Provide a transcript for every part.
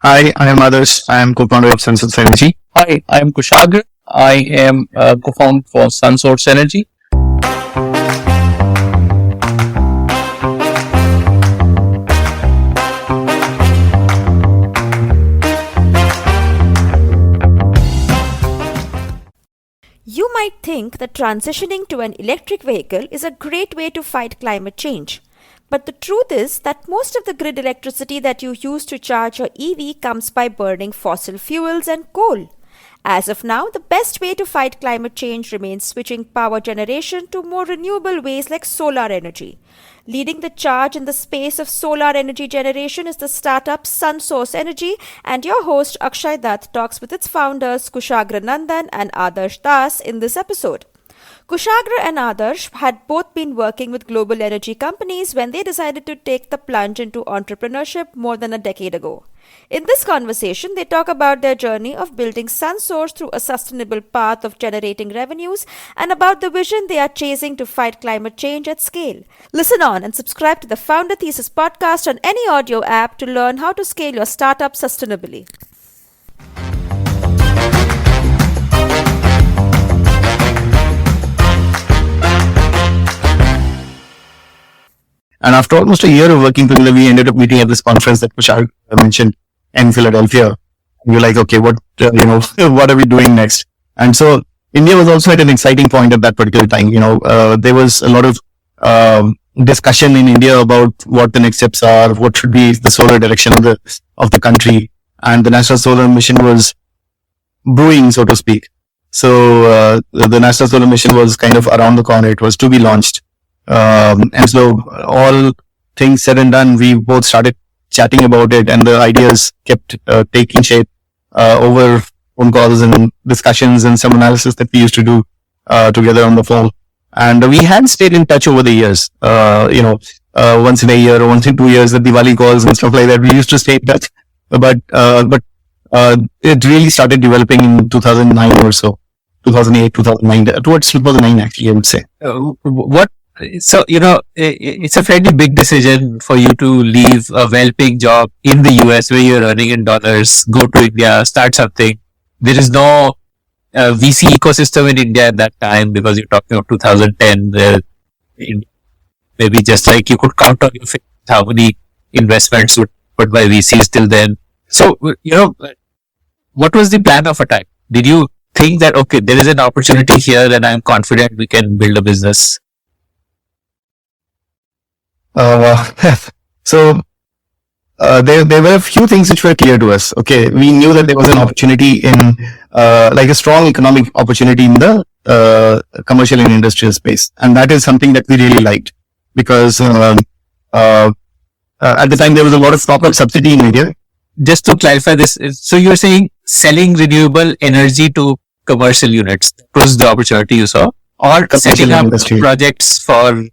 Hi, I am Adarsh. I am co-founder of Sensus Energy. Hi, I am Kushagra. I am co-founder for SunSource Energy. You might think that transitioning to an electric vehicle is a great way to fight climate change. But the truth is that most of the grid electricity that you use to charge your EV comes by burning fossil fuels and coal. As of now, the best way to fight climate change remains switching power generation to more renewable ways like solar energy. Leading the charge in the space of solar energy generation is the startup SunSource Energy, and your host Akshay Dutt talks with its founders Kushagra Nandan and Adarsh Das in this episode. Kushagra and Adarsh had both been working with global energy companies when they decided to take the plunge into entrepreneurship more than a decade ago. In this conversation, they talk about their journey of building SunSource through a sustainable path of generating revenues and about the vision they are chasing to fight climate change at scale. Listen on and subscribe to the Founder Thesis podcast on any audio app to learn how to scale your startup sustainably. And after almost a year of working together, we ended up meeting at this conference that Kushal mentioned in Philadelphia. We were like, okay, what are we doing next? And so India was also at an exciting point at that particular time. There was a lot of discussion in India about what the next steps are, what should be the solar direction of the country. And the National Solar Mission was brewing, so to speak. So the National Solar Mission was kind of around the corner. It was to be launched. And so all things said and done, we both started chatting about it, and the ideas kept taking shape over phone calls and discussions and some analysis that we used to do together on the phone. And we had stayed in touch over the years, once in a year or once in 2 years, the Diwali calls and stuff like that. We used to stay in touch, but it really started developing in 2009 or so, 2008, 2009, towards 2009 actually, I would say. It's a fairly big decision for you to leave a well-paying job in the US where you're earning in dollars, go to India, start something. There is no VC ecosystem in India at that time, because you're talking of 2010. Maybe just like you could count on your fingers how many investments were put by VCs till then. So, what was the plan of attack? Did you think that, okay, there is an opportunity here and I'm confident we can build a business? So there were a few things which were clear to us. Okay, we knew that there was an opportunity in like a strong economic opportunity in the commercial and industrial space, and that is something that we really liked, because at the time there was a lot of top-up subsidy in India. Just to clarify this, so you're saying selling renewable energy to commercial units, that was the opportunity you saw, or setting up projects for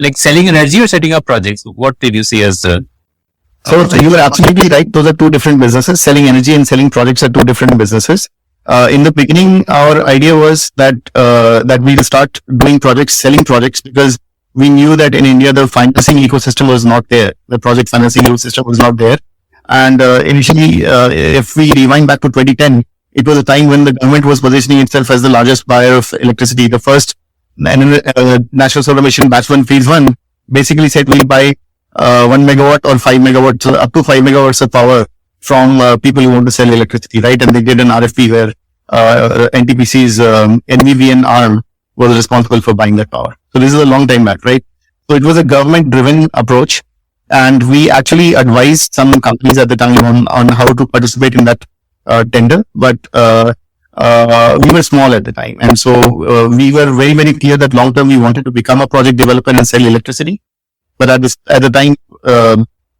like selling energy or setting up projects? What did you see as the... So you were absolutely right. Those are two different businesses. Selling energy and selling projects are two different businesses. In the beginning, our idea was that we will start doing projects, selling projects, because we knew that in India, the financing ecosystem was not there. The project financing ecosystem was not there. And initially, if we rewind back to 2010, it was a time when the government was positioning itself as the largest buyer of electricity. The first National Solar Mission Batch 1 Phase 1 basically said we'll buy 1 megawatt or 5 megawatts, up to 5 megawatts of power from people who want to sell electricity, right? And they did an RFP where NTPC's NVV and ARM was responsible for buying that power. So this is a long time back, right? So it was a government-driven approach, and we actually advised some companies at the time on how to participate in that tender, but we were small at the time, and so we were very, very clear that long term we wanted to become a project developer and sell electricity. But at the time,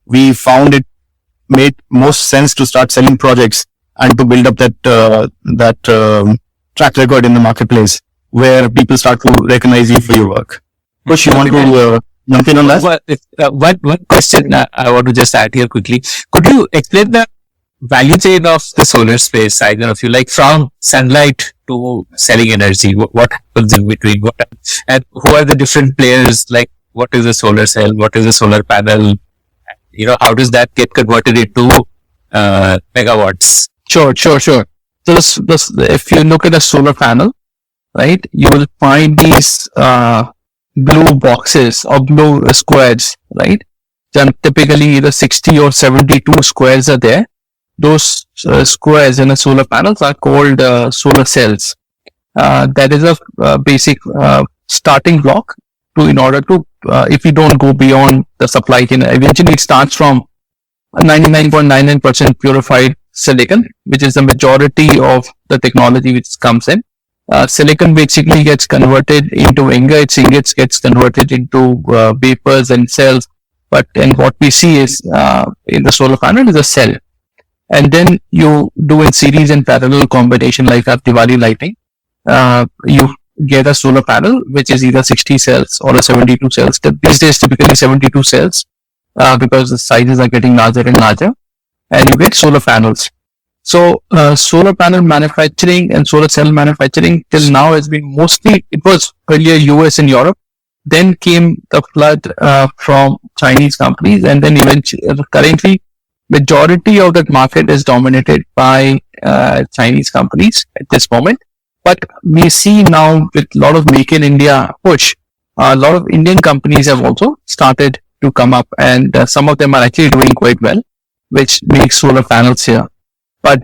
we found it made most sense to start selling projects and to build up that track record in the marketplace where people start to recognize you for your work. Push, you want to jump in on that? One question I want to just add here quickly. Could you explain the value chain of the solar space, either of you, like from sunlight to selling energy? What happens in between? And who are the different players? Like, what is a solar cell? What is a solar panel? How does that get converted into megawatts. Sure. So if you look at a solar panel, right, you will find these blue boxes or blue squares, right? Then typically either 60 or 72 squares are there. Those squares in a solar panels are called solar cells. That is a basic starting block in order to, if you don't go beyond the supply chain, eventually it starts from 99.99% purified silicon, which is the majority of the technology which comes in. Silicon basically gets converted into ingots gets converted into vapors and cells. But then what we see is in the solar panel is a cell. And then you do in series and parallel combination like our Diwali lighting. You get a solar panel which is either 60 cells or a 72 cells. These days typically 72 cells because the sizes are getting larger and larger. And you get solar panels. So solar panel manufacturing and solar cell manufacturing till now has been mostly, it was earlier US and Europe. Then came the flood from Chinese companies, and then eventually, currently, majority of that market is dominated by Chinese companies at this moment. But we see now with a lot of Make in India push, a lot of Indian companies have also started to come up, and some of them are actually doing quite well, which makes solar panels here. But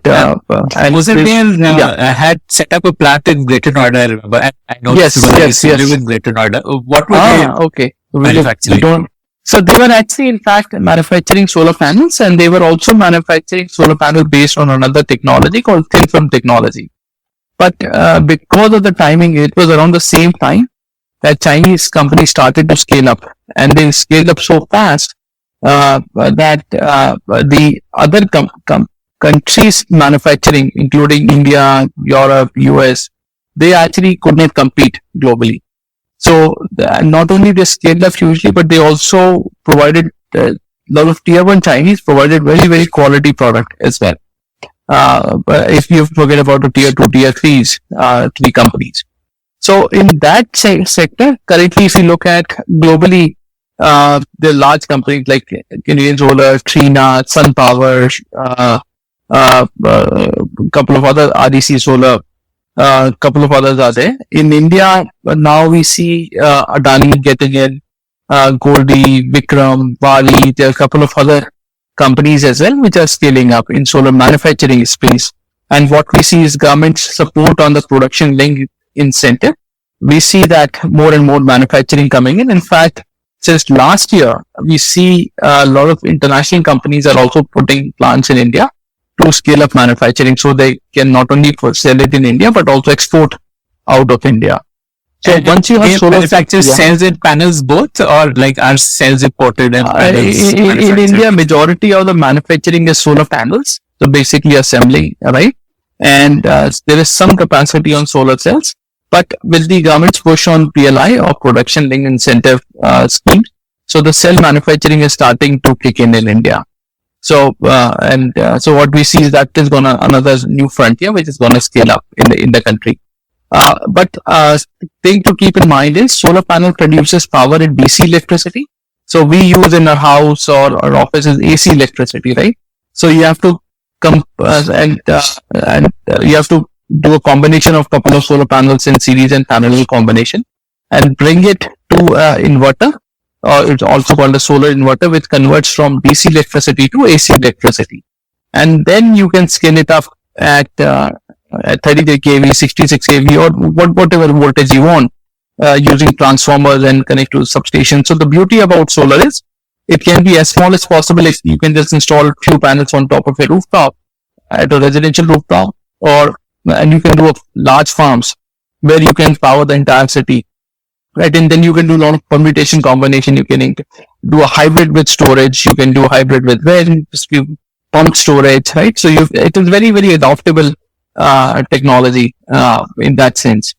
Mozambique had set up a plant in Greater Noida, I remember. I know yes. live in Greater Noida. What were they okay. manufacturing? So they were actually, in fact, manufacturing solar panels, and they were also manufacturing solar panel based on another technology called thin film technology. But because of the timing, it was around the same time that Chinese companies started to scale up, and they scaled up so fast that the other countries manufacturing, including India, Europe, US, they actually could not compete globally. So not only they scaled up hugely, but they also provided a lot of tier 1 Chinese provided very, very quality product as well. But if you forget about the tier 2, tier 3s, 3 companies. So in that sector, currently, if you look at globally, the large companies like Canadian Solar, Trina, SunPower, couple of other REC Solar, couple of others are there. In India, now we see Adani getting in, Goldie, Vikram, Bali. There are a couple of other companies as well which are scaling up in solar manufacturing space. And what we see is government support on the production link incentive. We see that more and more manufacturing coming in. In fact, since last year, we see a lot of international companies are also putting plants in India to scale up manufacturing, so they can not only sell it in India but also export out of India. So and once you have solar manufacture cells and panels both, or like are cells imported and panels in India, majority of the manufacturing is solar panels. So basically assembly, right? And there is some capacity on solar cells, but with the government's push on PLI or production link incentive schemes, so the cell manufacturing is starting to kick in India. So so what we see is that is gonna another new frontier which is gonna scale up in the country. But thing to keep in mind is solar panel produces power in DC electricity. So we use in our house or our office is AC electricity, right? So you have to and you have to do a combination of couple of solar panels in series and parallel combination and bring it to inverter. It's also called a solar inverter, which converts from DC electricity to AC electricity. And then you can scale it up at 33 kV, 66 kV, or whatever voltage you want, using transformers and connect to substation. So the beauty about solar is it can be as small as possible. If you can just install a few panels on top of a rooftop, at a residential rooftop, and you can do large farms where you can power the entire city. Right, and then you can do a lot of permutation combination. You can do a hybrid with storage. You can do a hybrid with wind, pump storage, right? So it is very, very adoptable technology in that sense.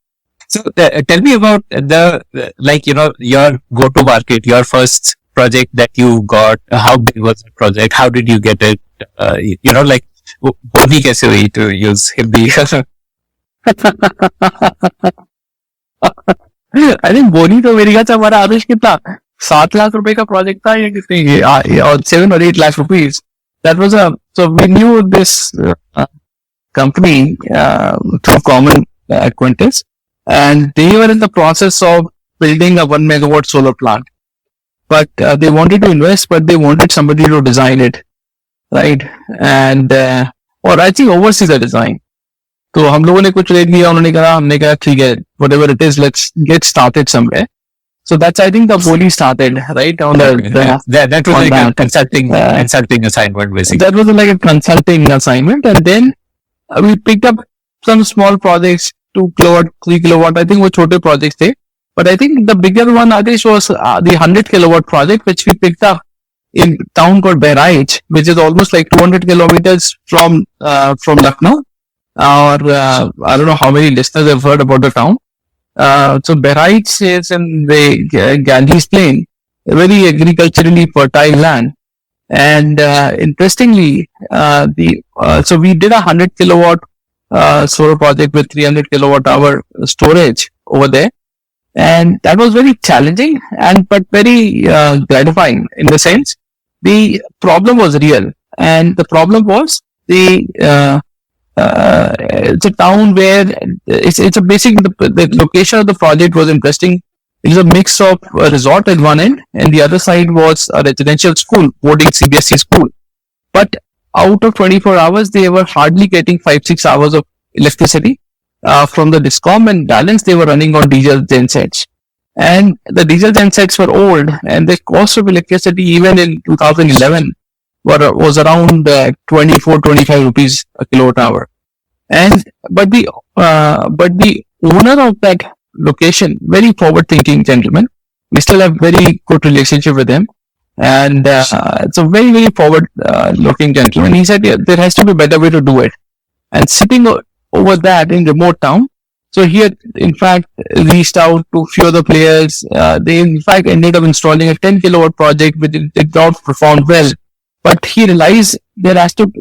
So tell me about your go-to market, your first project that you got. How big was the project? How did you get it? Boni kaise hui, to use Hindi. अरे बोनी तो मेरे ख्याल से हमारा आदेश कितना 7 लाख रुपए का project था या कितने और 7 or 8 lakh rupees. So we knew this company through common acquaintance, and they were in the process of building a 1 megawatt solar plant. But they wanted to invest, but they wanted somebody to design it, right? And or I think oversee the design. तो हम लोगों ने कुछ rate लिया, उन्होंने कहा, हमने कहा ठीक है, whatever it is, let's get started somewhere. So that's, I think, the Poli started, right? On that was like a consulting assignment, basically. That was like a consulting assignment. And then we picked up some small projects, 2 kilowatt, 3 kilowatt. I think were छोटे projects थे. But I think the bigger one, Adish, was the 100 kilowatt project, which we picked up in town called Bahraich, which is almost like 200 kilometers from Lucknow. Or I don't know how many listeners have heard about the town. So Bahraich is in the Ganges Plain, a very agriculturally fertile land. And interestingly, so we did a 100 kilowatt solar project with 300 kilowatt hour storage over there. And that was very challenging but very gratifying in the sense the problem was real. And the problem was it's a town where it's a basic, the location of the project was interesting. It was a mix of a resort at one end, and the other side was a residential school, boarding CBSE school. But out of 24 hours, they were hardly getting 5-6 hours of electricity from the DISCOM, and balance they were running on diesel gensets. And the diesel gensets were old, and the cost of electricity even in 2011 was around 24-25 rupees a kilowatt hour. But the owner of that location, very forward-thinking gentleman, we still have very good relationship with him, and it's a very, very forward-looking gentleman. He said, yeah, there has to be a better way to do it. And sitting over that in remote town, so he had in fact reached out to a few other players. They in fact ended up installing a 10 kilowatt project, which did not perform well. But he realized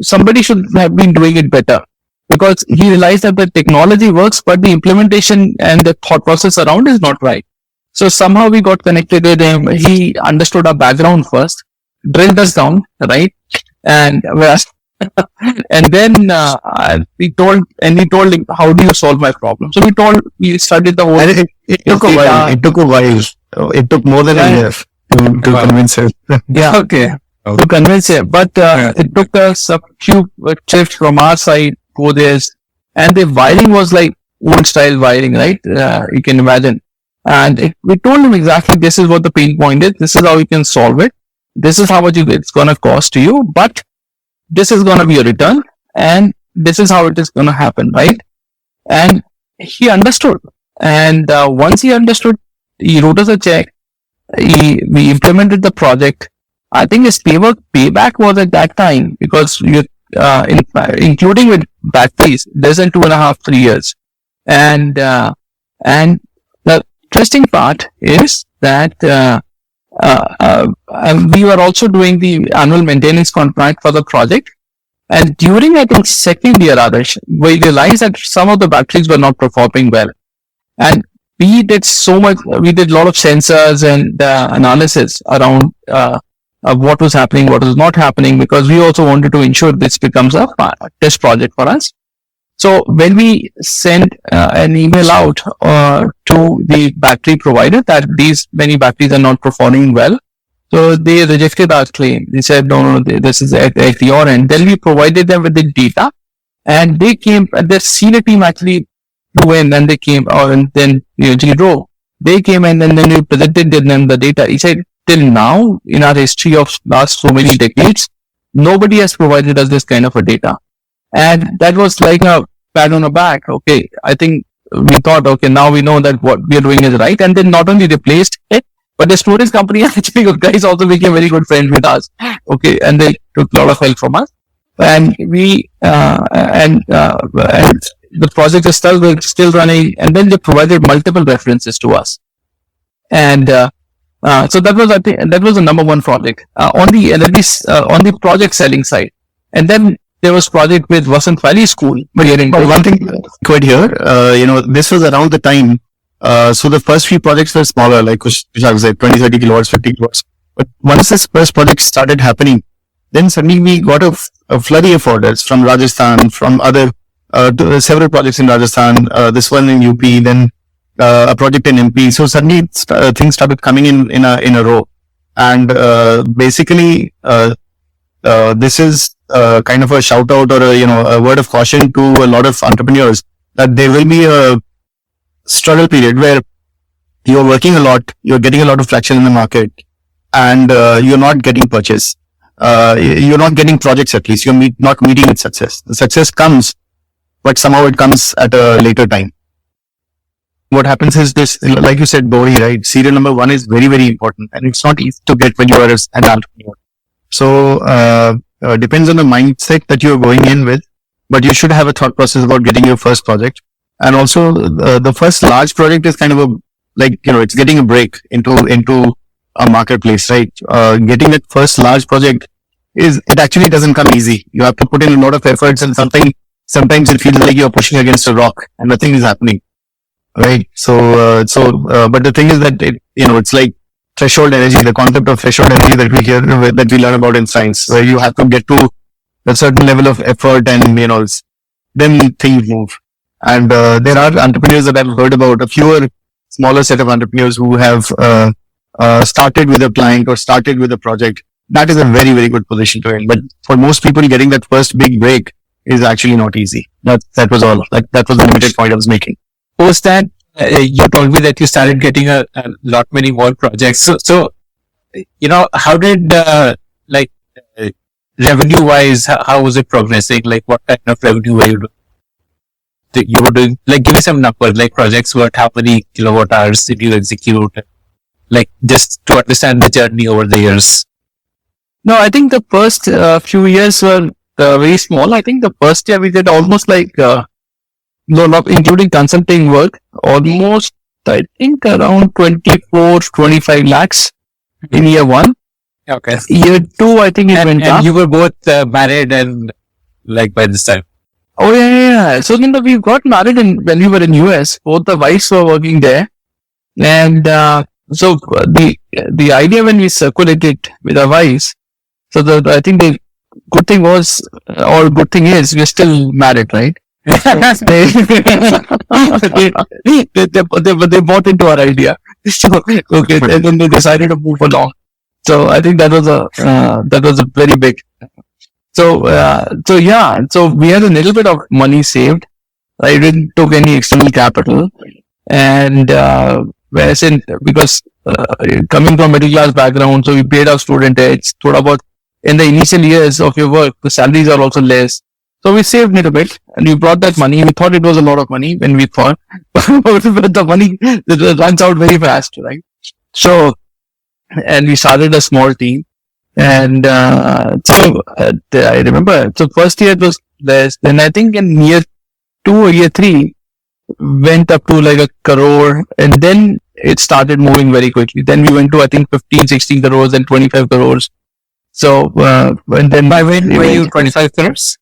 somebody should have been doing it better, because he realized that the technology works, but the implementation and the thought process around is not right. So somehow we got connected with him. He understood our background first, drilled us down, right? And then he told him, how do you solve my problem? So we studied the whole. It took a while. It took a while. It took more than a year to convince him. Yeah. Okay. To convince him, but it took us a few shifts from our side, go there, and the wiring was like old style wiring, right? You can imagine. And we told him exactly, this is what the pain point is. This is how you can solve it. This is how much it's going to cost to you, but this is going to be a return, and this is how it is going to happen, right? And he understood. And once he understood, he wrote us a check. We implemented the project. I think his payback was at that time, because including with batteries, less than 2.5-3 years. And the interesting part is that we were also doing the annual maintenance contract for the project. And during, I think, second year, Adarsh, we realized that some of the batteries were not performing well. And we did a lot of sensors and analysis around what was happening, what was not happening, because we also wanted to ensure this becomes a test project for us. So when we sent an email out to the battery provider that these many batteries are not performing well, so they rejected our claim. They said, no, this is at your end. Then we provided them with the data, and they came, and their senior team actually flew in, and they came, and then they came in, and then we presented them the data. He said, till now, in our history of last so many decades, nobody has provided us this kind of a data. And that was like a pat on the back. Okay, I think we thought, okay, now we know that what we are doing is right. And then not only replaced it, but the storage company actually, guys also became very good friends with us. Okay, and they took a lot of help from us. And the project is still running. And then they provided multiple references to us. And so that was, I think, that was the number one project on the project selling side. And then there was project with Vasant Valley School. One thing quite here, this was around the time. So the first few projects were smaller, like Kushag said, 20, 30 kilowatts, 50 kilowatts. But once this first project started happening, Then suddenly we got a flurry of orders from Rajasthan, from other several projects in Rajasthan, this one in UP, then a project in MP. So suddenly things started coming in a row, and basically this is kind of a shout out or a word of caution to a lot of entrepreneurs that there will be a struggle period where you're working a lot, you're getting a lot of traction in the market, and you're not getting purchase. You're not getting projects, at least you're not meeting with success. The success comes, but somehow it comes at a later time. What happens is this, like you said, Bowie, right? Serial number one is very, very important, and it's not easy to get when you are an entrepreneur. So, depends on the mindset that you're going in with, but you should have a thought process about getting your first project. And also, the first large project is kind of it's getting a break into a marketplace, right? Getting that first large project it actually doesn't come easy. You have to put in a lot of efforts, and sometimes it feels like you're pushing against a rock and nothing is happening, right? So, but the thing is that it's like threshold energy, the concept of threshold energy that we learn about in science, where you have to get to a certain level of effort, and then things move. And there are entrepreneurs that I've heard about, a fewer smaller set of entrepreneurs who have started with a client or started with a project. That is a very, very good position to be in. But for most people, getting that first big break is actually not easy. That was all. That was the limited point I was making. Post that, you told me that you started getting a lot many more projects. So how did revenue wise, how was it progressing? Like, what kind of revenue were you doing? Like, give me some numbers, like projects worth how many kilowatt hours did you execute? Like, just to understand the journey over the years. No, I think the first few years were very small. I think the first year we did almost including consulting work, almost, I think around 24-25 lakhs in year one. Okay. Year two, I think it went up. And you were both married and by this time. Oh yeah. So then we got married when we were in US. Both the wives were working there, and so the idea when we circulated with our wives. So I think the good thing was, or good thing is, we're still married, right? they bought into our idea. So, okay, and then they decided to move along. So I think that was a very big. So we had a little bit of money saved. I didn't took any external capital, and because coming from middle class background, so we paid our student rates. Thought about in the initial years of your work, the salaries are also less. So we saved a little bit, and we brought that money. We thought it was a lot of money when we thought, but the money runs out very fast, right? So, and we started a small team, and I remember. So first year it was less. Then I think in year 2 or year 3 went up to like 1 crore, and then it started moving very quickly. Then we went to, I think, 15-16 crores and 25 crores. So, and then by when were you 25 crores?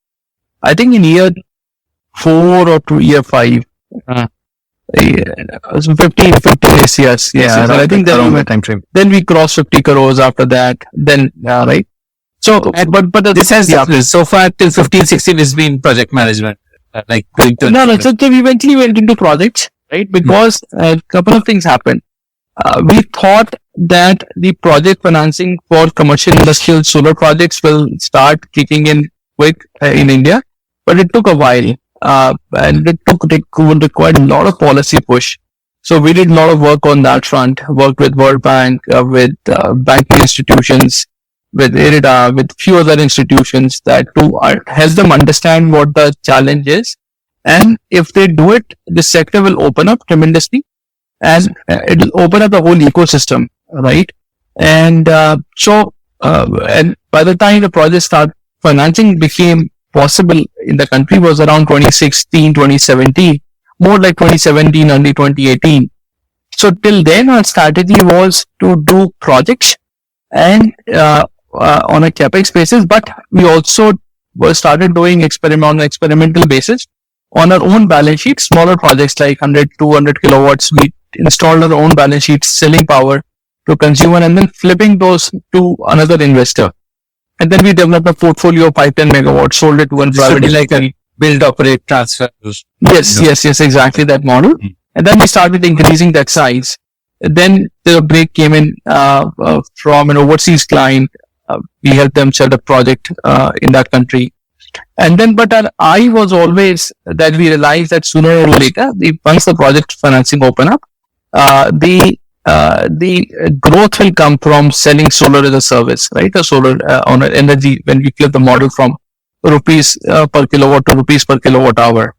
I think in year 4 or year 5. So 15 years. Yeah. So I think around that time frame. Then we crossed 50 crores after that. Then, right. So, but this has, so far till 15-16 has been project management. So we eventually went into projects, right? Because a couple of things happened. We thought that the project financing for commercial industrial solar projects will start kicking in quick in India, but it took a while, and it required a lot of policy push. So we did a lot of work on that front, worked with World Bank, with banking institutions, with IRIDA, with few other institutions that to help them understand what the challenge is. And if they do it, the sector will open up tremendously, and it will open up the whole ecosystem, right? And and by the time the project started, financing became possible in the country was around 2016, 2017, more like 2017, early 2018. So till then, our strategy was to do projects and on a capex basis, but we also started doing on an experimental basis on our own balance sheet, smaller projects like 100, 200 kilowatts. We installed our own balance sheet, selling power to consumer and then flipping those to another investor. And then we developed a portfolio of 5-10 megawatts, sold it to one private Something like a build, operate, transfer. Yes, exactly that model. And then we started increasing that size. Then the break came in from an overseas client. We helped them sell a project in that country. And then, but our eye was always that we realized that sooner or later, once the project financing open up, the growth will come from selling solar as a service, right? A solar on energy, when we flip the model from rupees per kilowatt to rupees per kilowatt hour.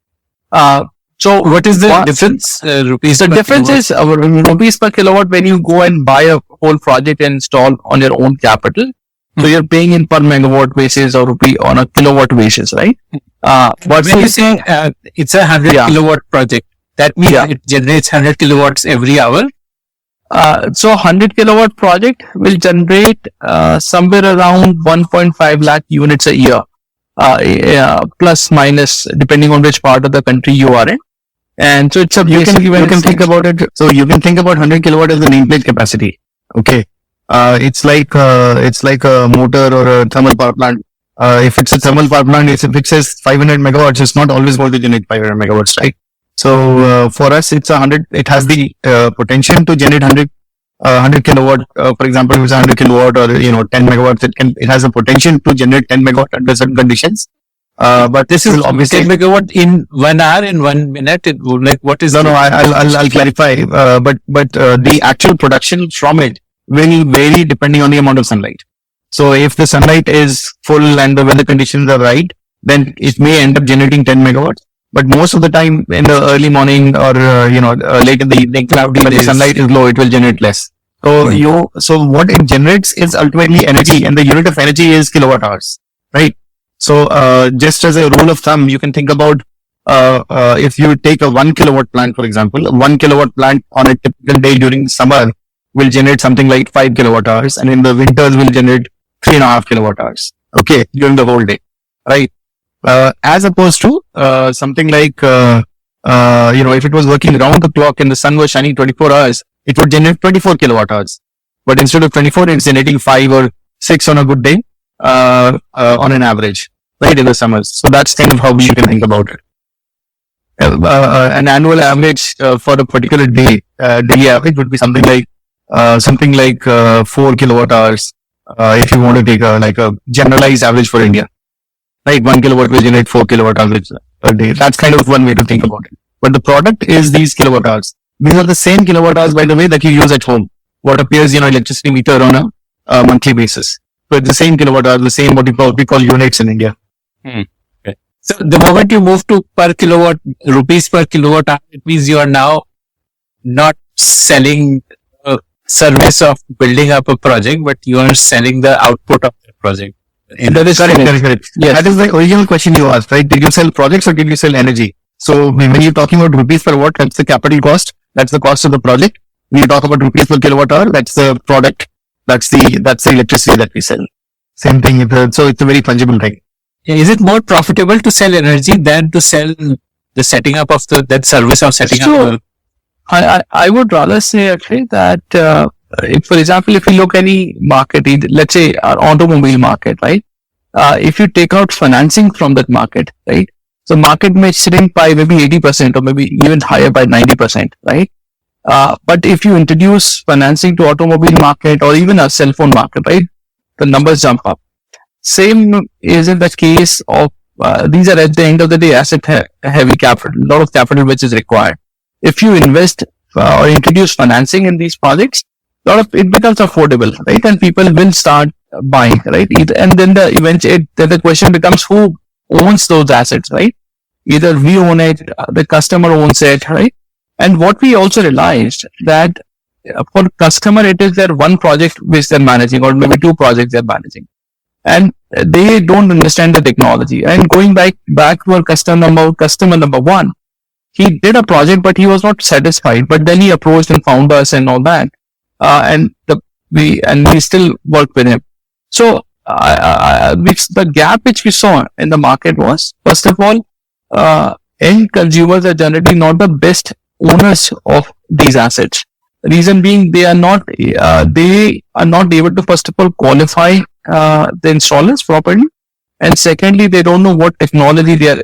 So what is the difference? Rupees the per difference kilowatt? is rupees per kilowatt when you go and buy a whole project and install on your own capital. So you're paying in per megawatt basis or rupee on a kilowatt basis, right? But when you say it's a 100 kilowatt project, that means it generates 100 kilowatts every hour. So 100 kilowatt project will generate somewhere around 1.5 lakh units a year, plus minus depending on which part of the country you are in. And so it's a you can think about it. So you can think about 100 kilowatt as the nameplate capacity. Okay. It's like a motor or a thermal power plant. If it's a thermal power plant, if it says 500 megawatts, it's not always going to generate 500 megawatts, right? So for us, it's 100. It has the potential to generate 100 kilowatt. For example, if it's 100 kilowatt or 10 megawatts, it has a potential to generate 10 megawatt under certain conditions. But This is obviously 10 megawatt in 1 hour, in 1 minute. It would like what is no. I'll clarify. But the actual production from it will vary depending on the amount of sunlight. So if the sunlight is full and the weather conditions are right, then it may end up generating 10 megawatts. But most of the time in the early morning or, late in the evening, when the sunlight is low, it will generate less. So so what it generates is ultimately energy, and the unit of energy is kilowatt hours, right? So, just as a rule of thumb, you can think about, if you take a 1 kilowatt plant, for example, 1 kilowatt plant on a typical day during summer will generate something like 5 kilowatt hours, and in the winters will generate 3.5 kilowatt hours. Okay. During the whole day, right? As opposed to, something like, if it was working round the clock and the sun was shining 24 hours, it would generate 24 kilowatt hours. But instead of 24, it's generating 5 or 6 on a good day, on an average, right? In the summers. So that's kind of how you can think about it. An annual average, for a particular day, daily average would be something like 4 kilowatt hours. If you want to take a generalized average for India. Right, 1 kilowatt will generate 4 kilowatt hours a day. That's kind of one way to think about it. But the product is these kilowatt hours. These are the same kilowatt hours, by the way, that you use at home. What appears, electricity meter on a monthly basis. So it's the same kilowatt hours, the same what we call units in India. Okay. So the moment you move to per kilowatt, rupees per kilowatt hour, it means you are now not selling service of building up a project, but you are selling the output of the project. That is correct. Yes. That is the original question you asked, right? Did you sell projects or did you sell energy? So when you're talking about rupees per watt, that's the capital cost. That's the cost of the project. When you talk about rupees per kilowatt hour, that's the product. That's the electricity that we sell. Same thing. So it's a very fungible thing. Is it more profitable to sell energy than to sell the setting up of that service of setting up? I would rather say actually that, if, for example, if you look any market, let's say our automobile market, right? If you take out financing from that market, right? So market may shrink by maybe 80% or maybe even higher by 90%, right? But if you introduce financing to automobile market or even a cell phone market, right? The numbers jump up. Same is in the case of, these are at the end of the day asset heavy capital, a lot of capital which is required. If you invest or introduce financing in these projects, it becomes affordable, right? And people will start buying, right? And then the question becomes who owns those assets, right? Either we own it, the customer owns it, right? And what we also realized that for customer, it is their one project which they're managing or maybe 2 projects they're managing. And they don't understand the technology. And going back to our customer number 1, he did a project, but he was not satisfied. But then he approached and found us and all that. And we still work with him. So, the gap which we saw in the market was, first of all, end consumers are generally not the best owners of these assets. The reason being they are not able to, first of all, qualify the installers properly, and secondly, they don't know what technology they are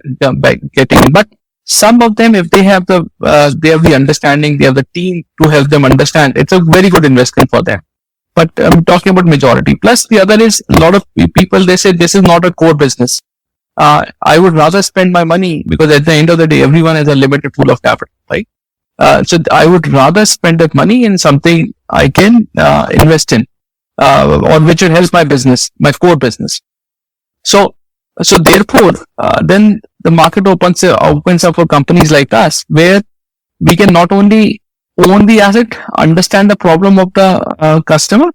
getting. But some of them, if they have the understanding, they have the team to help them understand, it's a very good investment for them. But I'm talking about majority. Plus, the other is a lot of people, they say this is not a core business. I would rather spend my money, because at the end of the day, everyone has a limited pool of capital, right? So I would rather spend that money in something I can invest in, or which will help my business, my core business. So therefore, then the market opens up for companies like us, where we can not only own the asset, understand the problem of the customer,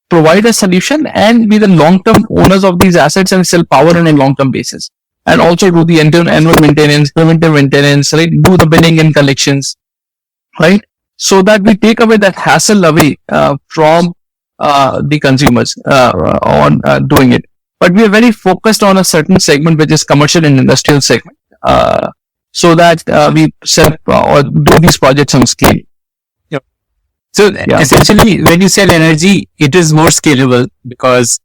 provide a solution, and be the long-term owners of these assets and sell power on a long-term basis. And also do the annual maintenance, preventive maintenance, right? Do the billing and collections, right? So that we take away that hassle away from the consumers on doing it. But we are very focused on a certain segment, which is commercial and industrial segment, so that we sell or do these projects on scale. So essentially, when you sell energy, it is more scalable, because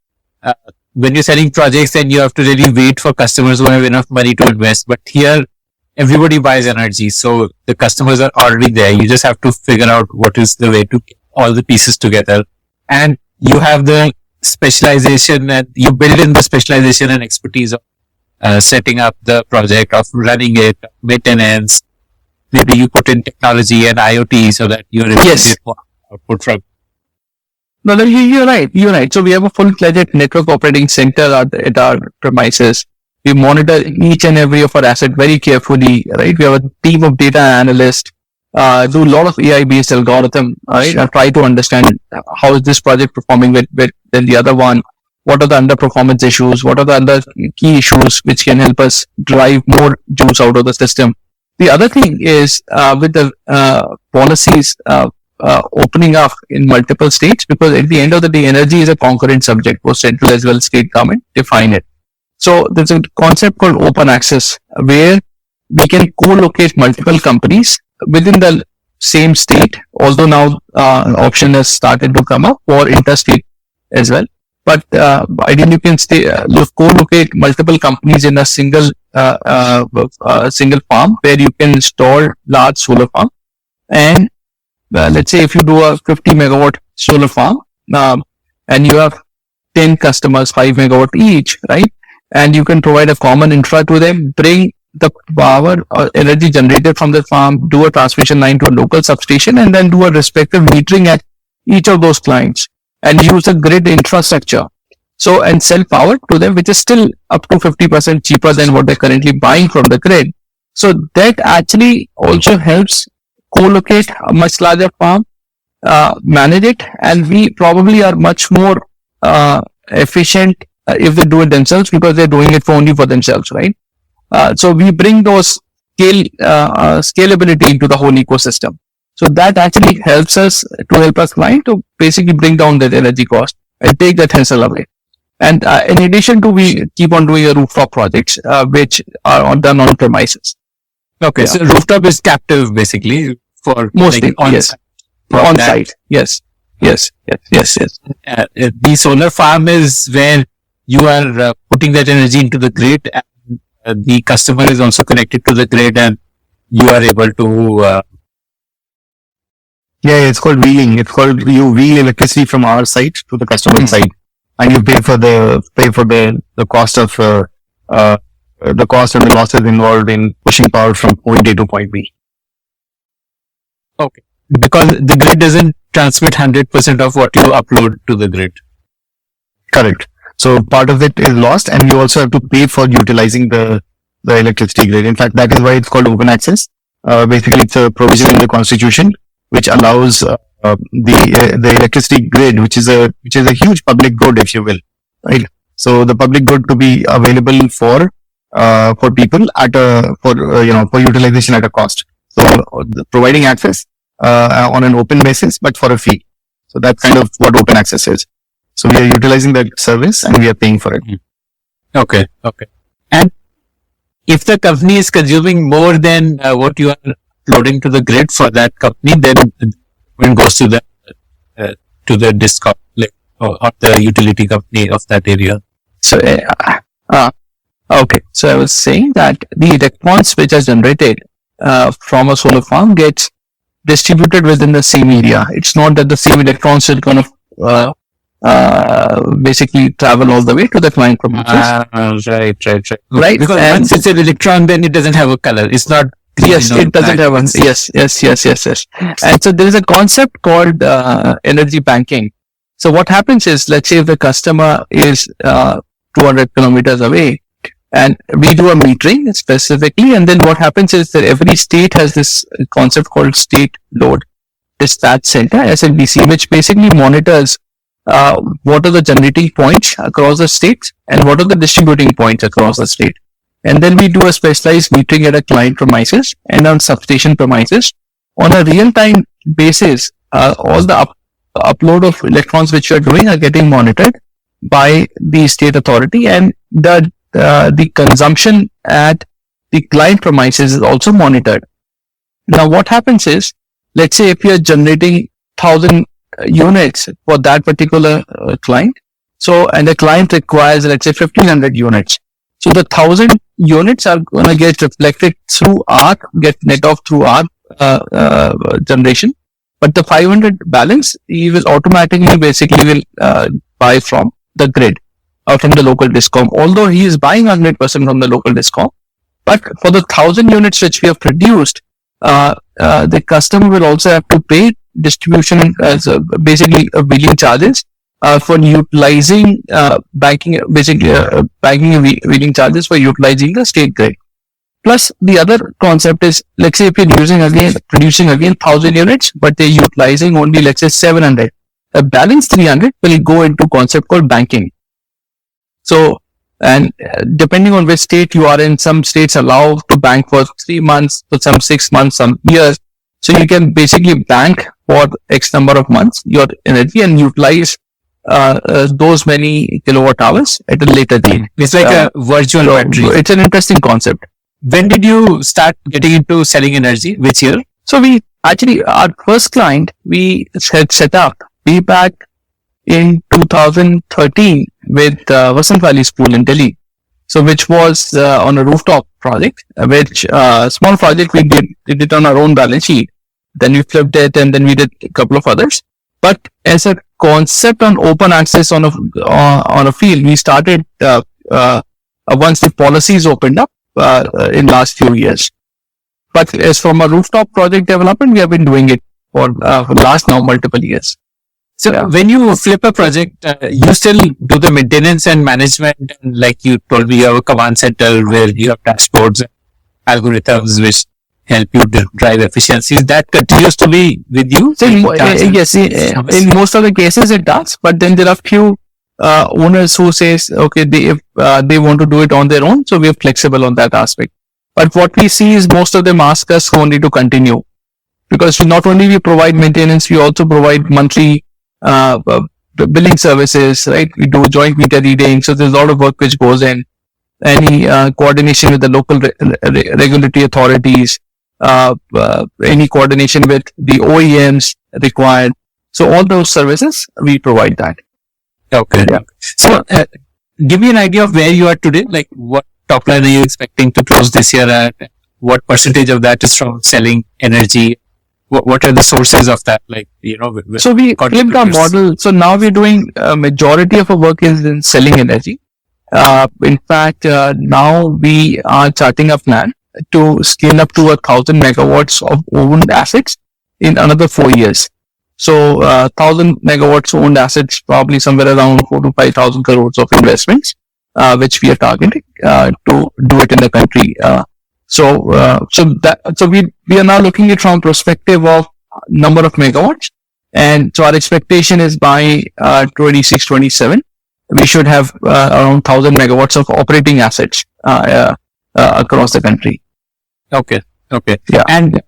when you're selling projects, then you have to really wait for customers who have enough money to invest. But here, everybody buys energy, so the customers are already there. You just have to figure out what is the way to get all the pieces together. And you have the specialization, and you build in the specialization and expertise of setting up the project, of running it, maintenance. Maybe you put in technology and IoT so that you're able to get more output from. No, you're right. So we have a full-fledged network operating center at our premises. We monitor each and every of our asset very carefully, right? We have a team of data analysts, do a lot of AI-based algorithm, right? And try to understand how is this project performing than the other one. What are the underperformance issues? What are the other key issues which can help us drive more juice out of the system? The other thing is with the policies opening up in multiple states, because at the end of the day, energy is a concurrent subject, both central as well as state government define it. So there's a concept called open access, where we can co-locate multiple companies within the same state, although now option has started to come up for interstate as well. But ideally, you can co-locate multiple companies in a single farm, where you can install large solar farm. And let's say if you do a 50 megawatt solar farm, and you have 10 customers, 5 megawatt each, right? And you can provide a common infra to them, bring the power or energy generated from the farm, do a transmission line to a local substation, and then do a respective metering at each of those clients, and use a grid infrastructure. So, and sell power to them, which is still up to 50% cheaper than what they're currently buying from the grid. So that actually also helps co-locate a much larger farm, manage it, and we probably are much more efficient if they do it themselves, because they're doing it only for themselves, right? So we bring those scalability into the whole ecosystem. So that actually helps us to help us client to basically bring down that energy cost and take that hassle away. And in addition to, we keep on doing a rooftop projects, which are done on premises. Okay, so rooftop is captive basically for mostly on site. Yes. The solar farm is where you are putting that energy into the grid, and the customer is also connected to the grid, and you are able to. It's called wheeling. It's called, you wheel electricity from our site to the customer site, and you pay for the cost of the cost and the losses involved in pushing power from point A to point B. Okay, because the grid doesn't transmit 100% of what you upload to the grid. Correct. So part of it is lost, and you also have to pay for utilizing the electricity grid. In fact, that is why it's called open access. Basically, it's a provision in the constitution which allows the electricity grid, which is a huge public good, if you will, right? So the public good to be available for people for utilization at a cost. So providing access on an open basis, but for a fee. So that's kind of what open access is. So we are utilizing that service and we are paying for it. Okay. And if the company is consuming more than what you are loading to the grid for that company, then it goes to the DISCOM. Like, or the utility company of that area. So, okay. So I was saying that the electrons which are generated from a solar farm gets distributed within the same area. It's not that the same electrons will kind of basically travel all the way to the client premises. Right. Because And- once it's an electron, then it doesn't have a color. It's not. Yes, green or it doesn't black. have one. Yes. And so there is a concept called energy banking. So what happens is, let's say if the customer is 200 kilometers away, and we do a metering specifically, and then what happens is that every state has this concept called state load dispatch center, SLDC, which basically monitors what are the generating points across the states and what are the distributing points across the state. And then we do a specialized metering at a client premises and on substation premises. On a real-time basis, all the upload of electrons which you are doing are getting monitored by the state authority, and the consumption at the client premises is also monitored. Now, what happens is, let's say if you are generating 1,000 units for that particular client, so and the client requires, let's say, 1,500 units. So the 1,000 units are going to get reflected through our, get net off through our generation. But the 500 balance, he will automatically basically will buy from the grid or from the local discom. Although he is buying 100% from the local discom, but for the 1,000 units which we have produced, the customer will also have to pay distribution as basically billing charges for utilizing banking and wheeling charges for utilizing the state grid. Plus, the other concept is, let's say if you're producing again 1,000 units, but they're utilizing only, let's say, 700. The balance 300 will go into concept called banking. So, and depending on which state you are in, some states allow to bank for 3 months, for some 6 months, some years. So you can basically bank for X number of months your energy and utilize those many kilowatt hours at a later date. It's like a virtual battery. It's an interesting concept. When did you start getting into selling energy? Which year? So we actually, our first client, we had set up way back in 2013 with Vasant Valley School in Delhi. So which was on a rooftop project, which small project we did it on our own balance sheet. Then we flipped it and then we did a couple of others. But as a concept on open access on a field, we started once the policies opened up in last few years. But as from a rooftop project development, we have been doing it for last now multiple years. So when you flip a project, you still do the maintenance and management, and like you told me, you have a command center where you have dashboards and algorithms which help you drive efficiencies. That continues to be with you? So yes, in most of the cases it does, but then there are few owners who says, okay, if they want to do it on their own, so we are flexible on that aspect. But what we see is most of them ask us only to continue, because not only we provide maintenance, we also provide monthly billing services, right? We do joint meter reading, so there's a lot of work which goes in. Any coordination with the local regulatory authorities, any coordination with the OEMs required. So all those services, we provide that. Okay. Yeah. So give me an idea of where you are today. Like what top line are you expecting to close this year at? What percentage of that is from selling energy? What are the sources of that? Like, So we flipped our model. So now we're doing majority of our work is in selling energy. In fact, now we are charting a plan to scale up to 1,000 megawatts of owned assets in another 4 years. So 1,000 megawatts owned assets, probably somewhere around 4,000 to 5,000 crores of investments, which we are targeting to do it in the country. So we are now looking at from perspective of number of megawatts, and so our expectation is by 26-27 we should have around 1,000 megawatts of operating assets across the country. Okay. Yeah. And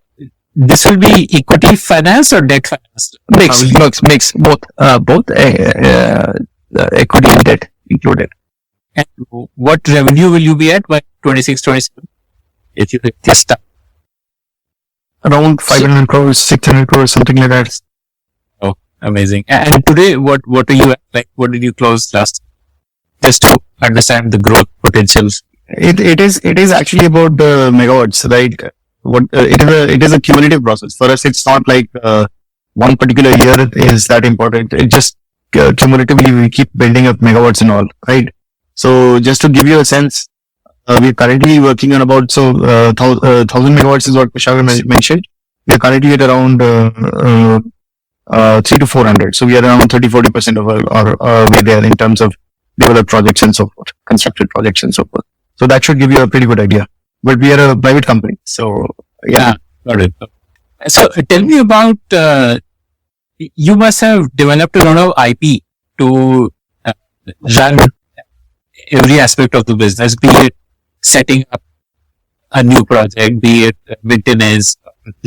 this will be equity finance or debt finance? Mix both equity and debt included. And what revenue will you be at by 26-27? If you hit this stuff. Around 500 crores, 600 crores, something like that. Amazing. And today, what are you at? Like, what did you close last? Just to understand the growth potential. It is actually about the megawatts, right? It is a cumulative process. For us, it's not like one particular year is that important. It just cumulatively we keep building up megawatts and all, right? So just to give you a sense, we're currently working on about 1,000 megawatts is what Kushagra mentioned. We are currently at around 300 to 400. So we are around 30-40% of our way there in terms of developed projects and so forth, constructed projects and so forth. So that should give you a pretty good idea. But we are a private company, so yeah. Got it. So tell me about, you must have developed a lot of IP to run every aspect of the business, be it setting up a new project, be it maintenance,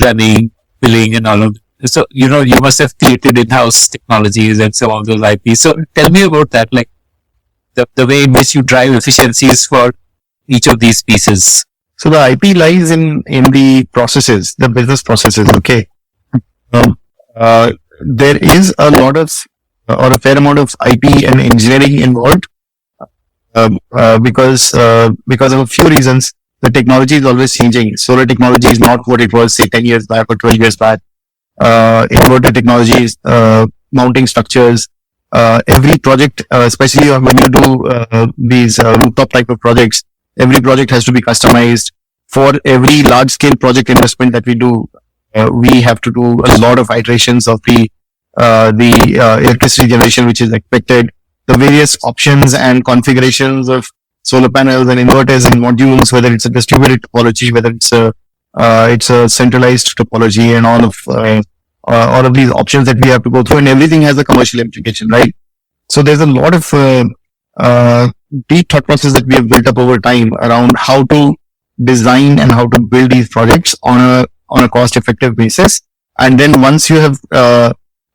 running, billing and all of that. So, you must have created in-house technologies and some of those IPs. So tell me about that, like the way in which you drive efficiencies for each of these pieces. So the IP lies in the processes, the business processes. Okay. There is a lot of, or a fair amount of IP and engineering involved, because of a few reasons. The technology is always changing. Solar technology is not what it was, say, 10 years back or 12 years back. Inverter technologies, mounting structures, every project, especially when you do these rooftop type of projects, every project has to be customized. For every large scale project investment that we do, we have to do a lot of iterations of the electricity generation which is expected, the various options and configurations of solar panels and inverters and modules, whether it's a distributed topology, whether it's a centralized topology, and all of these options that we have to go through, and everything has a commercial implication, right? So there's a lot of deep thought process that we have built up over time around how to design and how to build these projects on a cost effective basis. And then once you have,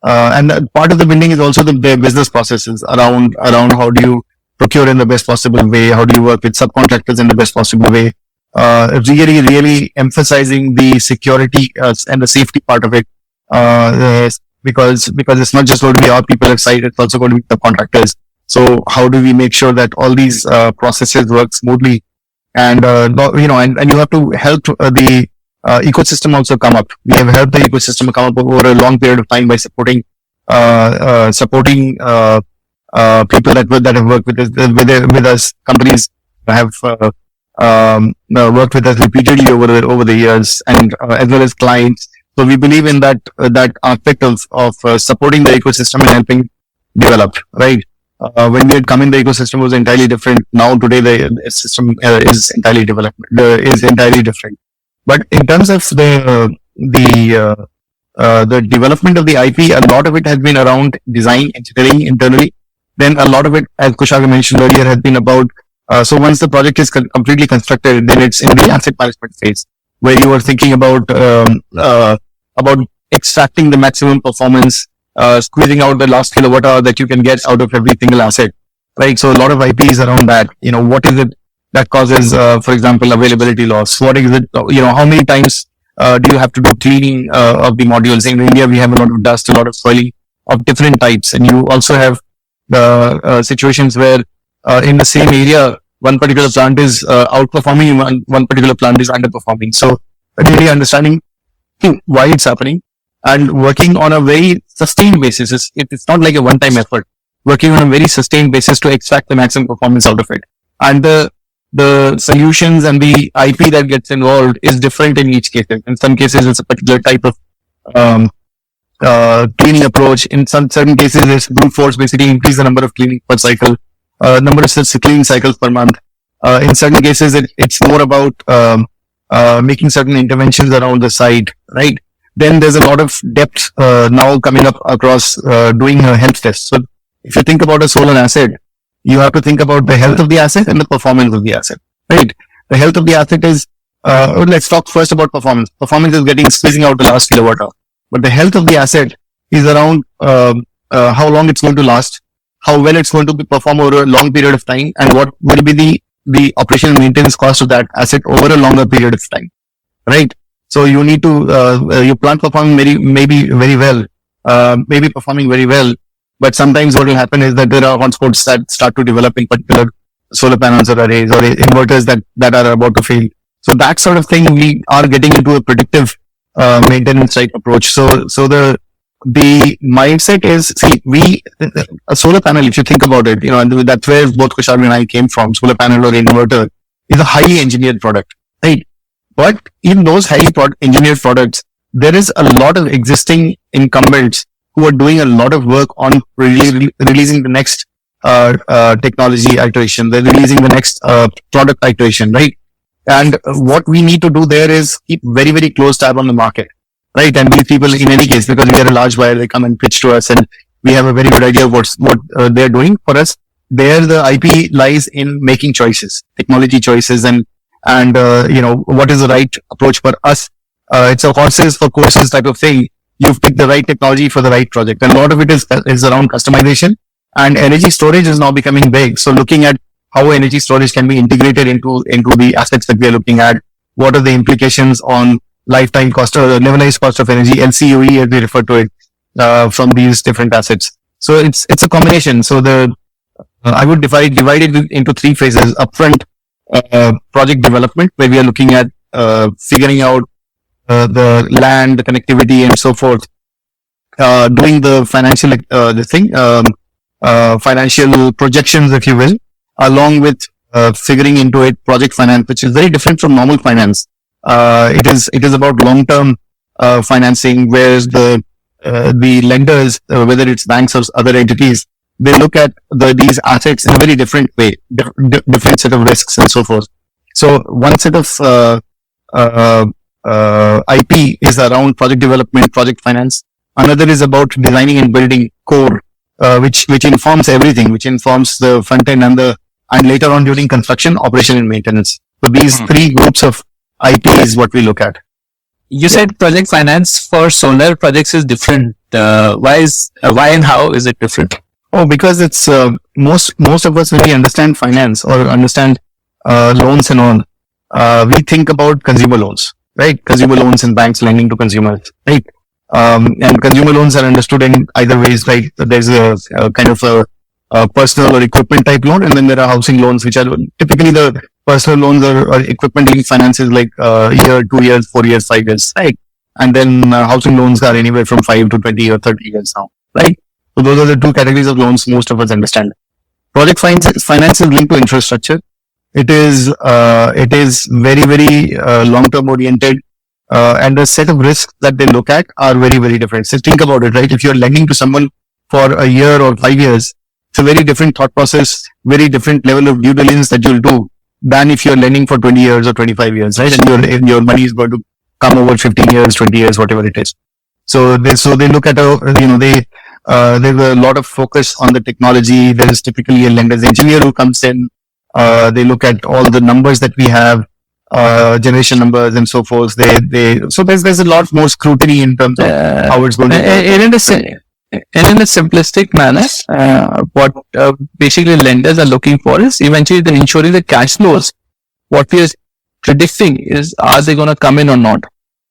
and part of the building is also the business processes around how do you procure in the best possible way, how do you work with subcontractors in the best possible way, really emphasizing the security and the safety part of it, because it's not just going to be our people at site, it's also going to be the contractors. So how do we make sure that all these processes work smoothly? And and you have to help the ecosystem also come up. We have helped the ecosystem come up over a long period of time by supporting people that have worked with us. Companies have worked with us repeatedly over the years, and as well as clients. So we believe in that aspect of supporting the ecosystem and helping develop, right? When we had come in, the ecosystem was entirely different. Now today the system is entirely different. But in terms of the development of the IP, a lot of it has been around design, engineering internally. Then a lot of it, as Kushagra mentioned earlier, has been about, so once the project is completely constructed, then it's in the asset management phase, where you are thinking about extracting the maximum performance, squeezing out the last kilowatt hour that you can get out of every single asset, right? So a lot of IP is around that. What is it that causes, for example, availability loss? What is it, how many times do you have to do cleaning of the modules? In India, we have a lot of dust, a lot of soiling of different types. And you also have the situations where in the same area, one particular plant is outperforming and one particular plant is underperforming. So really understanding why it's happening and working on a very sustained basis. It's not like a one-time effort. Working on a very sustained basis to extract the maximum performance out of it. And the solutions and the IP that gets involved is different in each case. In some cases, it's a particular type of cleaning approach. In certain cases, it's brute force, basically increase the number of cleaning per cycle, number of cleaning cycles per month. In certain cases, it's more about making certain interventions around the site, right? Then there's a lot of depth now coming up across doing a health test. So if you think about a solar asset, you have to think about the health of the asset and the performance of the asset, right? The health of the asset is, let's talk first about performance. Performance is squeezing out the last kilowatt hour. But the health of the asset is around how long it's going to last, how well it's going to perform over a long period of time, and what will be the operation and maintenance cost of that asset over a longer period of time, right? So you need to, your plant performing maybe very well maybe performing very well. But sometimes what will happen is that there are hotspots that start to develop in particular solar panels or arrays or inverters that are about to fail. So that sort of thing, we are getting into a predictive maintenance type approach. So the mindset is, a solar panel, if you think about it, and that's where both Kushal and I came from. Solar panel or inverter is a highly engineered product, right? But in those highly engineered products, there is a lot of existing incumbents who are doing a lot of work on releasing the next technology iteration. They're releasing the next product iteration, right? And what we need to do there is keep very, very close tab on the market, right? And these people, in any case, because we are a large buyer, they come and pitch to us, and we have a very good idea of what they're doing for us. There, the IP lies in making choices, technology choices, and what is the right approach for us. It's a horses for courses type of thing. You've picked the right technology for the right project, and a lot of it is around customization. And energy storage is now becoming big. So looking at how energy storage can be integrated into the assets that we are looking at. What are the implications on lifetime cost or levelized cost of energy, LCOE as we refer to it, from these different assets. So it's a combination. So I would divide it into three phases. Upfront project development, where we are looking at figuring out the land, the connectivity, and so forth. Doing the financial financial projections, if you will, along with figuring into it project finance, which is very different from normal finance. It is about long-term financing, whereas the lenders, whether it's banks or other entities, they look at these assets in a very different way, different set of risks and so forth. So one set of IP is around project development, project finance. Another is about designing and building core, which informs everything, which informs the front end and later on during construction, operation and maintenance. So these three groups of IP is what we look at. You said project finance for solar projects is different. Why and how is it different? Oh, because it's most of us, when we understand finance or understand loans and all, we think about consumer loans, right? Consumer loans and banks lending to consumers, right? And consumer loans are understood in either ways, right? There's a kind of a personal or equipment type loan, and then there are housing loans, which are typically the personal loans or equipment linked finances like year, 2 years, 4 years, 5 years, right? And then housing loans are anywhere from 5 to 20 or 30 years now, right? So those are the two categories of loans most of us understand. Project finance is linked to infrastructure. It is very, very long-term oriented, and the set of risks that they look at are very, very different. So think about it, right? If you're lending to someone for a year or 5 years, it's a very different thought process, very different level of due diligence that you'll do than if you're lending for 20 years or 25 years, right? And your money is going to come over 15 years, 20 years, whatever it is. So they look at there's a lot of focus on the technology. There is typically a lender's engineer who comes in. They look at all the numbers that we have, generation numbers and so forth. So there's a lot more scrutiny in terms of how it's going to. And in a simplistic manner, what basically lenders are looking for is eventually they're ensuring the cash flows. What we are predicting is, are they going to come in or not?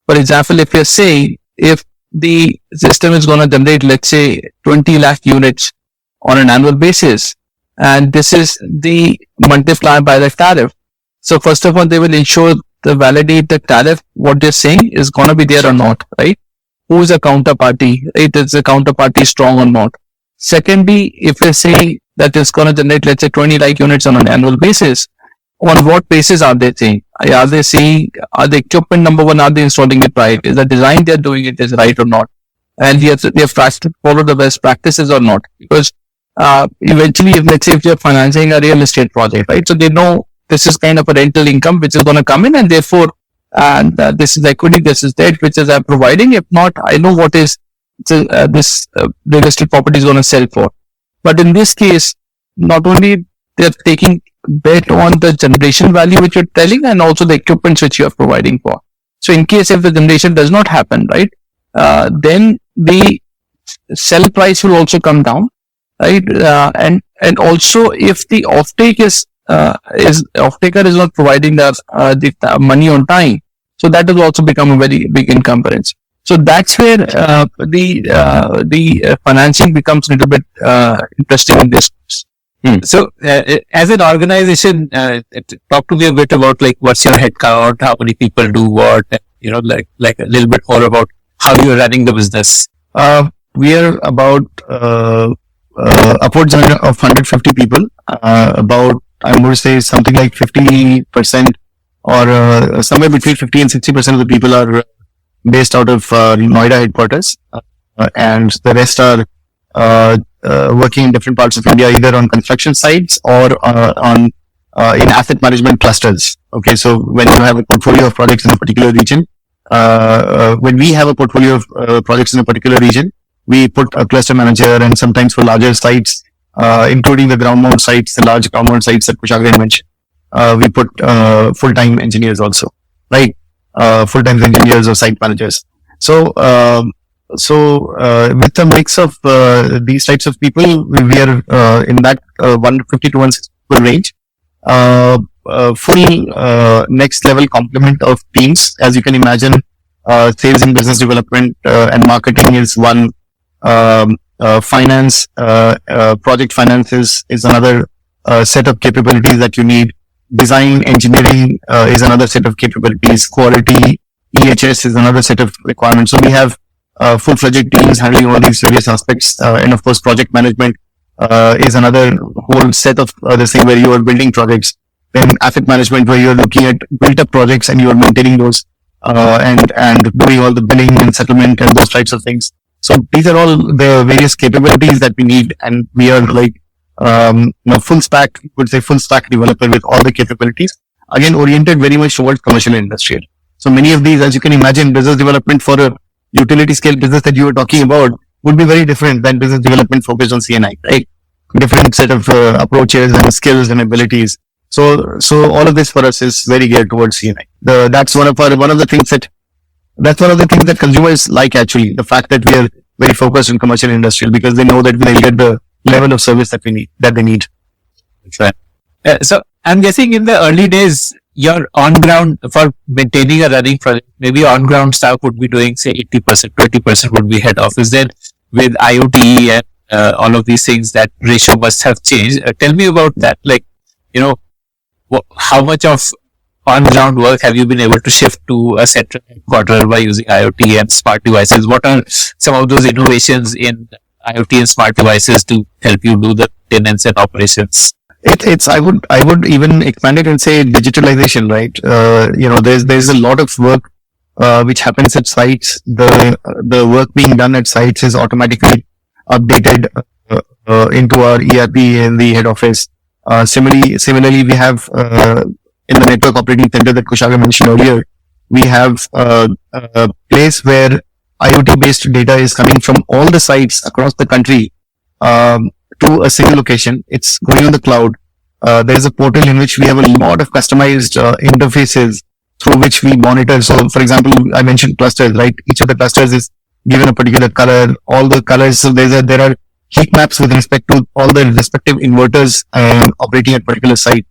For example, if you're saying, if the system is going to generate, let's say, 20 lakh units on an annual basis, and this is the multiplier by the tariff. So first of all, they will ensure to validate the tariff, what they're saying is going to be there or not, right? Who is a counterparty, right? Is the counterparty strong or not? Secondly, if they say that it's going to generate, let's say, 20 lakh units on an annual basis, on what basis are they saying? Are they saying, are the equipment, number one, are they installing it right? Is the design they're doing it is right or not? And they have to follow the best practices or not? Because eventually, let's say if you're financing a real estate project, right? So they know this is kind of a rental income which is going to come in, and therefore, this is equity, this is debt, which is I'm providing. If not, I know what is this real estate property is going to sell for. But in this case, not only they're taking bet on the generation value which you're telling, and also the equipment which you're providing for. So in case if the generation does not happen, right, then the sell price will also come down, right? And also if the offtake offtaker is not providing the money on time, so that has also become a very big encumbrance. So that's where the financing becomes a little bit interesting in this. So, as an organization, talk to me a bit about like what's your headcount, how many people do what, like a little bit more about how you're running the business. We are about upwards of 150 people. About, I would say, something like 50% or somewhere between 50 and 60% of the people are based out of Noida headquarters, and the rest are working in different parts of India, either on construction sites or in asset management clusters. Okay, so when you have a portfolio of projects in a particular region, when we have a portfolio of projects in a particular region, we put a cluster manager, and sometimes for larger sites, including the ground mount sites, the large ground mount sites that Kushagra mentioned, we put full-time engineers also, right? Full-time engineers or site managers. So with a mix of these types of people, we are in that 150 to 160 people range. Full next level complement of teams. As you can imagine, sales and business development and marketing is one. Finance, project finance is another set of capabilities that you need. Design engineering is another set of capabilities. Quality, EHS is another set of requirements. So we have full-fledged teams handling all these various aspects. And of course, project management is another whole set of the same, where you are building projects. Then asset management, where you are looking at built-up projects and you are maintaining those and doing all the billing and settlement and those types of things. So these are all the various capabilities that we need, and we are like full stack, would say full stack developer with all the capabilities. Again, oriented very much towards commercial and industrial. So many of these, as you can imagine, business development for a utility scale business that you were talking about would be very different than business development focused on CNI, right? Different set of approaches and skills and abilities. So all of this for us is very geared towards CNI. That's one of the things that consumers like, actually, the fact that we are very focused on commercial and industrial, because they know that they'll get the level of service that they need. Right. So I'm guessing in the early days, your on ground for maintaining a running project, maybe on ground staff would be doing say 80%, 20% would be head office. Then with IoT and all of these things, that ratio must have changed. Tell me about that. Like, how much of on-ground work have you been able to shift to a central headquarter by using IoT and smart devices? What are some of those innovations in IoT and smart devices to help you do the maintenance and operations? I would even expand it and say digitalization, right? There's a lot of work which happens at sites. The work being done at sites is automatically updated into our ERP in the head office. Similarly, we have in the network operating center that Kushagra mentioned earlier, we have a place where IoT based data is coming from all the sites across the country to a single location. It's going on the cloud. There is a portal in which we have a lot of customized interfaces through which we monitor. So, for example, I mentioned clusters, right? Each of the clusters is given a particular color. All the colors. So there are heat maps with respect to all the respective inverters operating at particular site,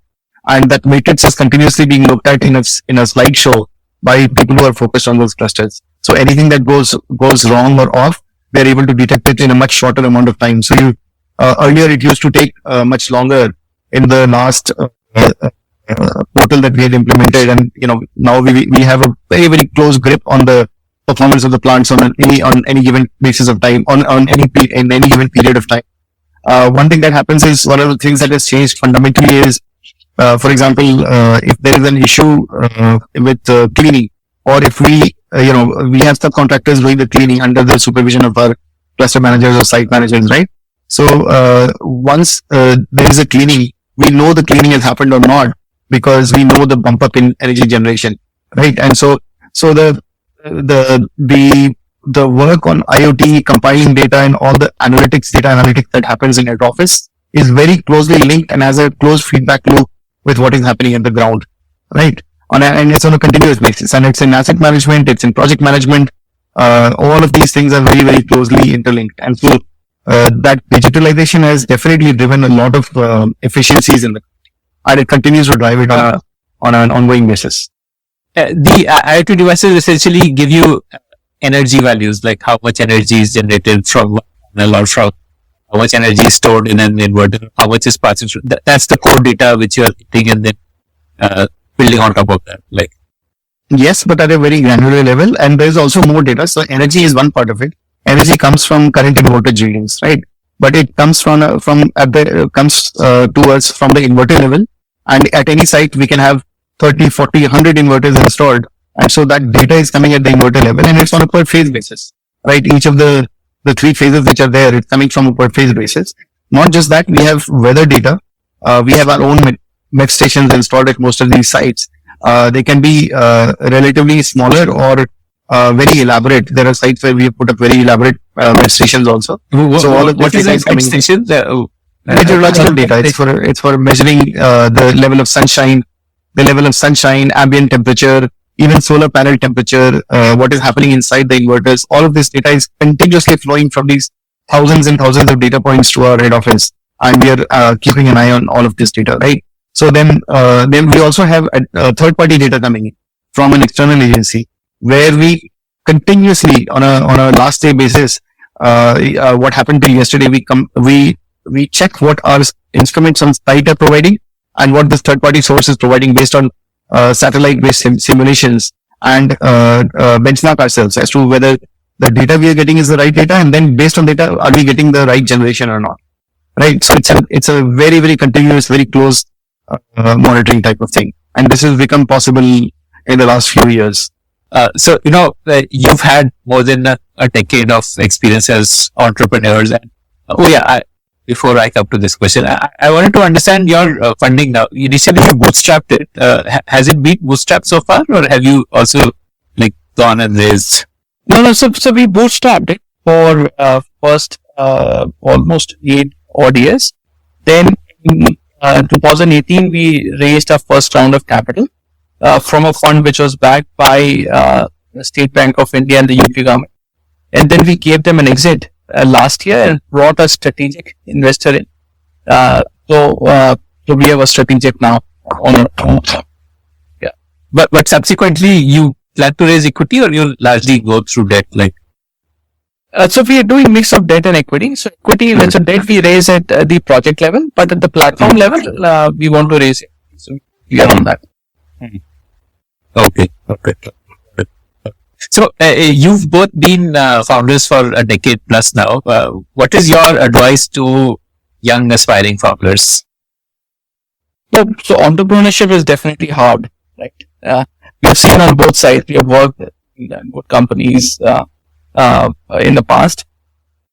and that matrix is continuously being looked at in a slideshow by people who are focused on those clusters. So anything that goes wrong or off, they're able to detect it in a much shorter amount of time. So earlier it used to take much longer in the last portal that we had implemented, and now we have a very, very close grip on the performance of the plants on any given basis of time, in any given period of time. One thing that happens is, one of the things that has changed fundamentally is, for example, if there is an issue with cleaning, or if we have subcontractors doing the cleaning under the supervision of our cluster managers or site managers, right? So once there is a cleaning, we know the cleaning has happened or not, because we know the bump up in energy generation, right? And so the work on IoT, compiling data, and all the data analytics that happens in head office is very closely linked and has a close feedback loop with what is happening at the ground, right? And it's on a continuous basis, and it's in asset management, it's in project management. All of these things are very, very closely interlinked, and so that digitalization has definitely driven a lot of efficiencies and it continues to drive it on an ongoing basis. The IoT devices essentially give you energy values, like how much energy is generated from one panel or from how much energy is stored in an inverter, how much is passing through. That's the core data which you are getting and then building on top of that. Like, yes, but at a very granular level, and there's also more data. So energy is one part of it. Energy comes from current and voltage readings, right? But it comes to us from the inverter level, and at any site we can have 30, 40, 100 inverters installed, and so that data is coming at the inverter level, and it's on a per phase basis, right? Each of the three phases which are there, it's coming from a per phase basis. Not just that, we have weather data. We have our own MET stations installed at most of these sites. They can be relatively smaller or very elaborate. There are sites where we have put up very elaborate MET stations also. So all of what this is data a is coming. station? Meteorological data. It's for measuring the level of sunshine, ambient temperature, even solar panel temperature, what is happening inside the inverters. All of this data is continuously flowing from these thousands and thousands of data points to our head office, and we are keeping an eye on all of this data, right? So then we also have third-party data coming in from an external agency, where we continuously on a last day basis, what happened till yesterday, we check what our instruments on site are providing and what this third-party source is providing based on satellite-based simulations, and benchmark ourselves as to whether the data we are getting is the right data, and then based on data, are we getting the right generation or not, right? So it's a very, very continuous, very close monitoring type of thing, and this has become possible in the last few years. So, you've had more than a decade of experience as entrepreneurs. And before I come to this question, I wanted to understand your funding now. Initially, you bootstrapped it. Has it been bootstrapped so far, or have you also gone and raised? No. So we bootstrapped it for first almost 8 odd years. Then in 2018, we raised our first round of capital from a fund which was backed by the State Bank of India and the UK government. And then we gave them an exit last year and brought a strategic investor in. So we have a strategic now. But subsequently, you plan to raise equity, or you largely go through debt? So we are doing mix of debt and equity. So equity, so debt we raise at the project level, but at the platform level, we want to raise it. So we are on that. Okay. So you've both been founders for a decade plus now. What is your advice to young aspiring founders? So entrepreneurship is definitely hard, right? We have seen on both sides. We have worked in good companies in the past,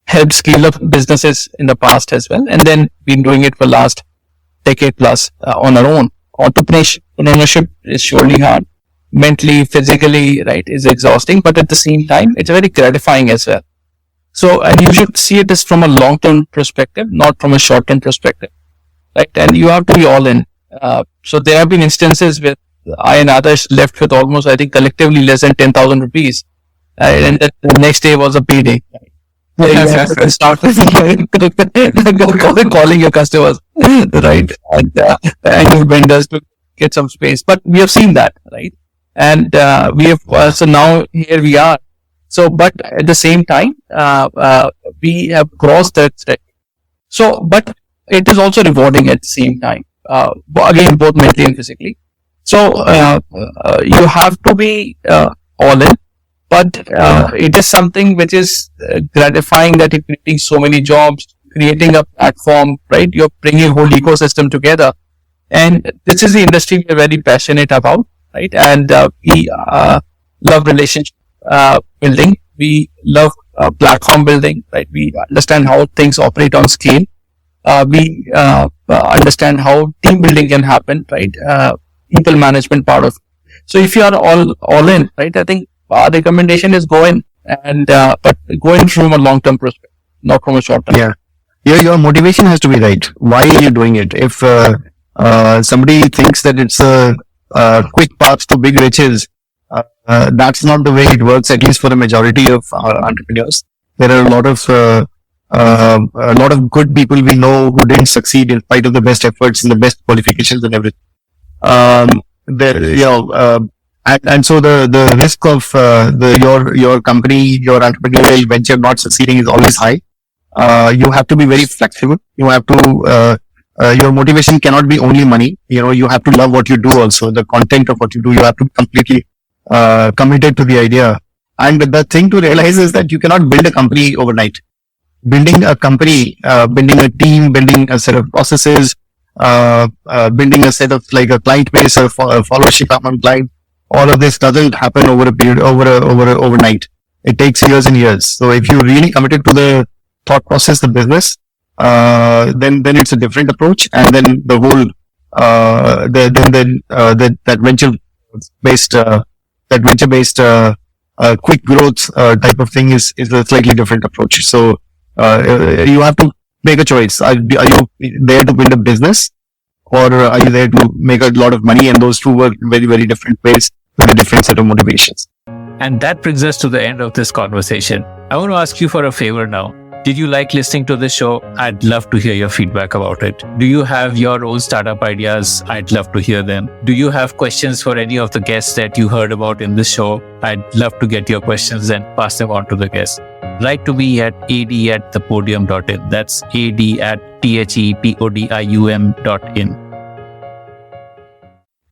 helped scale up businesses in the past as well, and then been doing it for last decade plus on our own. Entrepreneurship is surely hard. Mentally, physically, right, is exhausting, but at the same time, it's very gratifying as well. So, and you should see it as from a long-term perspective, not from a short-term perspective, right? And you have to be all in. So there have been instances where I and others left with almost, I think, collectively less than 10,000 rupees. And the next day was a payday. Start calling your customers, right? And your vendors to get some space. But we have seen that, right? And we have, so now here we are. So, but at the same time, we have crossed that step. So, but it is also rewarding at the same time. Again, both mentally and physically. So, you have to be all in, but it is something which is gratifying that you're creating so many jobs, creating a platform, right? You're bringing a whole ecosystem together. And this is the industry we're very passionate about, right? And we love relationship building. We love platform building, right? We understand how things operate on scale. We understand how team building can happen, right? People management part of it. So if you are all in, right, I think our recommendation is go in, and but go in from a long-term perspective, not from a short-term. Yeah. Your motivation has to be right. Why are you doing it? If somebody thinks that it's a quick path to big riches, that's not the way it works, at least for the majority of entrepreneurs. There are a lot of good people we know who didn't succeed in spite of the best efforts and the best qualifications and everything. And so the risk of your company, your entrepreneurial venture not succeeding is always high. You have to be very flexible. You have to your motivation cannot be only money. You have to love what you do also, the content of what you do. You have to be completely committed to the idea. And the thing to realize is that you cannot build a company overnight. Building a company, building a team, building a set of processes, building a set of like a client base or followership among client, all of this doesn't happen over a period, overnight. It takes years and years. So if you're really committed to the thought process, the business, then it's a different approach. And then the whole, that venture based, quick growth, type of thing is a slightly different approach. So, you have to make a choice. Are you there to build a business, or are you there to make a lot of money? And those two work in very, very different ways with a different set of motivations. And that brings us to the end of this conversation. I want to ask you for a favor now. Did you like listening to this show? I'd love to hear your feedback about it. Do you have your own startup ideas? I'd love to hear them. Do you have questions for any of the guests that you heard about in this show? I'd love to get your questions and pass them on to the guests. Write to me at ad@thepodium.in. That's ad@thepodium.in.